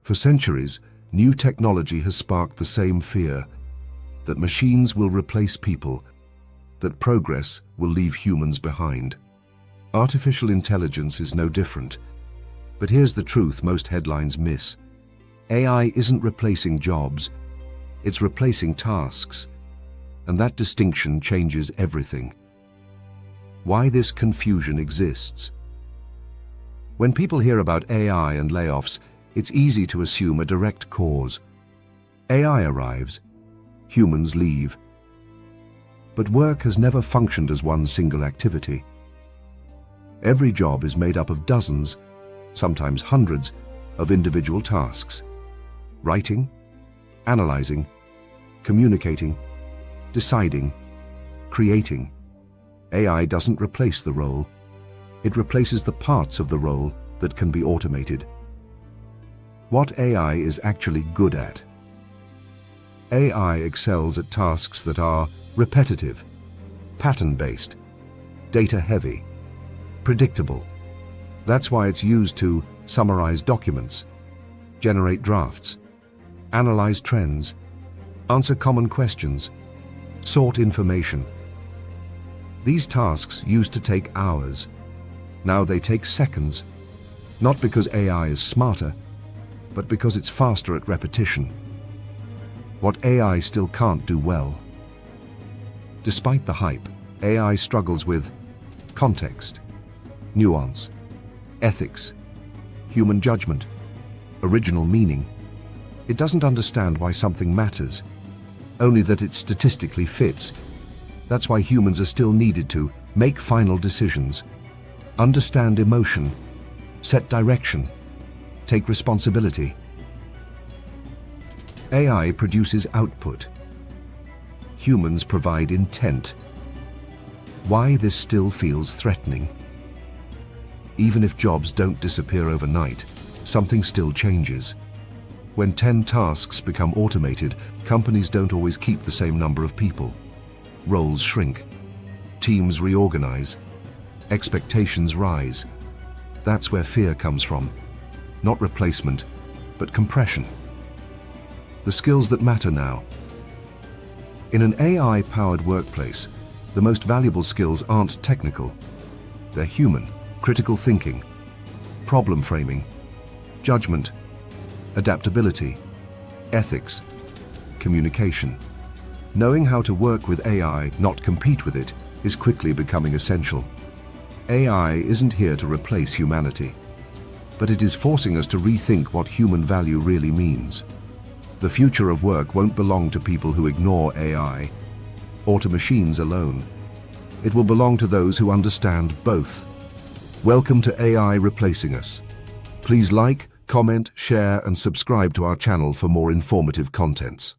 For centuries, new technology has sparked the same fear, that machines will replace people, that progress will leave humans behind. Artificial intelligence is no different. But here's the truth most headlines miss. AI isn't replacing jobs, it's replacing tasks. And that distinction changes everything. Why this confusion exists. When people hear about AI and layoffs, it's easy to assume a direct cause. AI arrives, humans leave. But work has never functioned as one single activity. Every job is made up of dozens, sometimes hundreds, of individual tasks. Writing, analyzing, communicating, deciding, creating. AI doesn't replace the role. It replaces the parts of the role that can be automated. What AI is actually good at? AI excels at tasks that are repetitive, pattern-based, data-heavy, predictable. That's why it's used to summarize documents, generate drafts, analyze trends, answer common questions, sort information. These tasks used to take hours. Now they take seconds, not because AI is smarter, but because it's faster at repetition. What AI still can't do well. Despite the hype, AI struggles with context, nuance, ethics, human judgment, original meaning. It doesn't understand why something matters, only that it statistically fits. That's why humans are still needed to make final decisions, understand emotion, set direction, take responsibility. AI produces output. Humans provide intent. Why this still feels threatening? Even if jobs don't disappear overnight, something still changes. When 10 tasks become automated, companies don't always keep the same number of people. Roles shrink. Teams reorganize. Expectations rise. That's where fear comes from. Not replacement, but compression. The skills that matter now. In an AI-powered workplace, the most valuable skills aren't technical. They're human, critical thinking, problem framing, judgment, adaptability, ethics, communication. Knowing how to work with AI, not compete with it, is quickly becoming essential. AI isn't here to replace humanity, but it is forcing us to rethink what human value really means. The future of work won't belong to people who ignore AI, or to machines alone. It will belong to those who understand both. Welcome to AI Replacing Us. Please like, comment, share, and subscribe to our channel for more informative contents.